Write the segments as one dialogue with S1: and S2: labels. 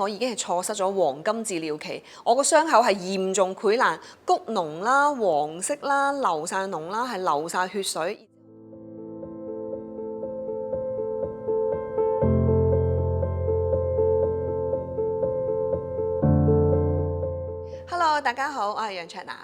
S1: 我已經係錯失咗黃金治療期，我個傷口係嚴重潰爛、谷膿啦、黃色啦、流晒膿啦，係流晒血水。Hello， 大家好，我係楊卓娜。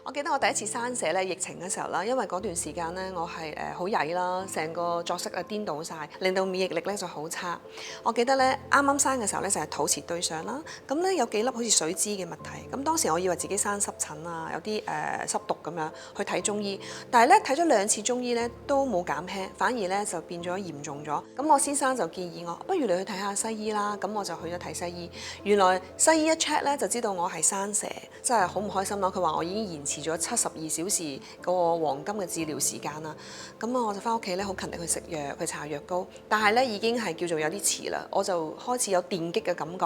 S1: 我記得我第一次生蛇咧，疫情嘅時候啦，因為嗰段時間咧，我係好曳啦，成個作息啊顛倒晒，令到免疫力咧就好差。我記得咧啱啱生嘅時候咧就係肚臍對上啦，咁咧有幾粒好似水蛭嘅物體，咁當時我以為自己生濕疹啊，有啲濕毒咁樣去睇中醫，但係咧睇咗2次中醫咧都冇減輕，反而咧就變咗嚴重咗。咁我先生就建議我，不如你去睇下西醫啦。咁我就去咗睇西醫，原來西醫一 check 咧就知道我係生蛇，真係好唔開心咯。佢話我已經延遲咗72小時嗰個黃金嘅治療時間啦。咁啊，我就翻屋企咧好勤力去食藥，去搽藥膏，但係咧已經係叫做有啲遲啦。我就開始有電擊嘅感覺，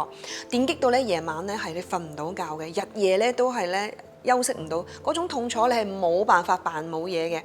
S1: 電擊到咧夜晚咧係你瞓唔到覺嘅，日夜咧都係咧休息唔到，嗰種痛楚你係冇辦法扮冇嘢嘅，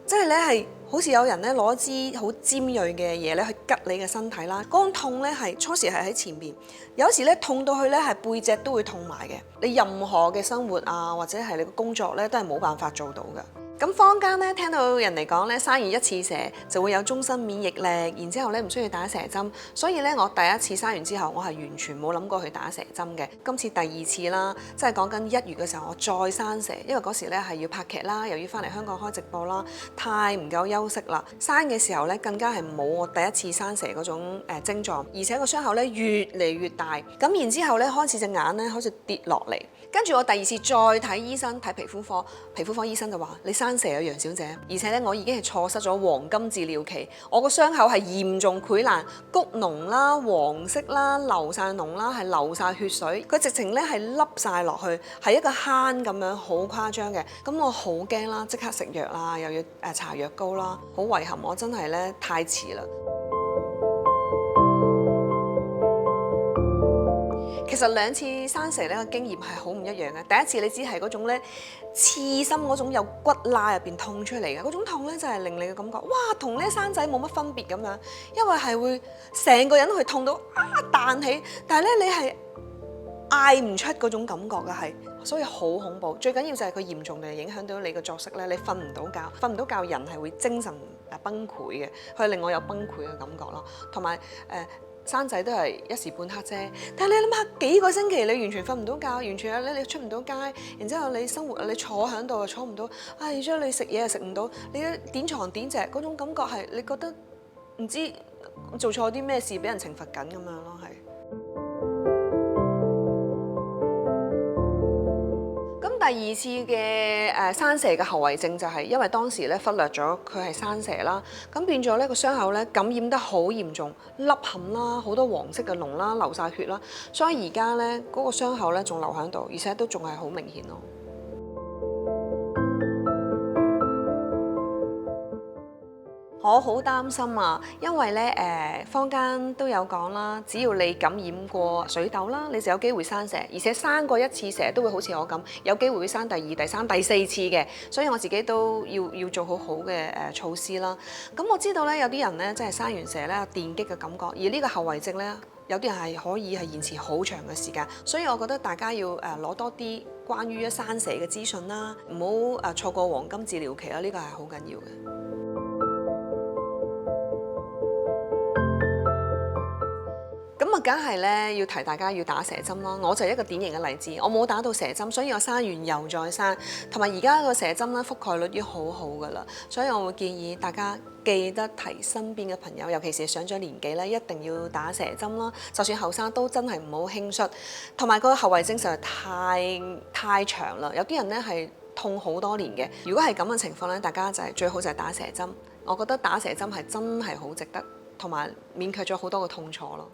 S1: 即係咧係好似有人咧攞支好尖鋭嘅嘢咧去拮你嘅身體啦。嗰種痛咧係初時係喺前邊，有時咧痛到去咧係背脊都會痛埋嘅。你任何嘅生活啊或者係你嘅工作咧都係冇辦法做到嘅。咁坊間咧聽到人哋講咧，生完1次蛇就會有終身免疫力，然之後咧唔需要打蛇針。所以咧我第1次生完之後，我係完全冇諗過去打蛇針嘅。今次第2次啦，即係講緊1月嘅時候，我再生蛇，因為嗰時咧係要拍劇啦，又要翻嚟香港開直播啦，太唔夠休息啦。生嘅時候咧更加係冇我第1次生蛇嗰種症狀，而且個傷口咧越嚟越大。咁然之後咧開始隻眼咧開始跌落嚟，跟住我第2次再睇醫生，睇皮膚科，皮膚科醫生就話你生蛇啊，楊小姐，而且咧我已經係錯失咗黃金治療期，我個傷口係嚴重潰爛、谷膿啦、黃色啦、流晒膿啦，係流晒血水，佢直情咧係凹晒落去，係一個坑咁樣，好誇張嘅。咁我好驚啦，即刻食藥啦，又要搽藥膏啦，好遺憾，我真係咧太遲啦。其實2次生蛇咧個經驗係好唔一樣嘅。第1次你只係嗰種咧刺心嗰種有骨罅入邊痛出嚟嘅嗰種痛咧，就係令你嘅感覺，哇，同咧生仔冇乜分別咁樣，因為係會成個人去痛到彈起，但係咧你係嗌唔出嗰種感覺嘅係，所以好恐怖。最緊要就係佢嚴重地影響到你嘅作息咧，你瞓唔到覺，瞓唔到覺人係會精神崩潰嘅，佢令我有崩潰嘅感覺咯，同埋生仔都係一時半刻啫，但係你諗下幾個星期你完全瞓唔到覺，完全咧你出唔到街，然之後你生活你坐喺度又坐唔到，然之後你食嘢又食唔到，你點床點席嗰種感覺係你覺得唔知做錯啲咩事俾人懲罰緊咁樣咯，係。第2次嘅生蛇嘅後遺症就係因為當時咧忽略咗佢係生蛇啦，咁變咗咧個傷口咧感染得好嚴重，凹陷啦，好多黃色嘅膿啦，流晒血啦，所以而家咧嗰個傷口咧仲留喺度，而且都仲係好明顯咯。我好擔心啊，因為咧坊間都有講啦，只要你感染過水痘啦，你就有機會生蛇，而且生過1次蛇都會好似我咁，有機會會生第2、第3、第4次嘅，所以我自己都要做好嘅措施啦。咁我知道咧有啲人咧真係生完蛇咧有電擊嘅感覺，而呢個後遺症咧有啲人係可以係延遲好長嘅時間，所以我覺得大家要攞多啲關於生蛇嘅資訊啦，唔好錯過黃金治療期啦，呢個係好緊要嘅。咁啊，梗係咧要提大家要打蛇針啦。我就係一個典型嘅例子，我冇打到蛇針，所以我生完又再生，同埋而家個蛇針咧覆蓋率已經好好噶啦，所以我會建議大家記得提身邊嘅朋友，尤其是上咗年紀咧，一定要打蛇針啦。就算後生都真係唔好輕率，同埋個後遺症實在太長啦。有啲人咧係痛好多年嘅。如果係咁嘅情況咧，大家就係最好就係打蛇針。我覺得打蛇針係真係好值得，同埋免卻咗好多個痛楚咯。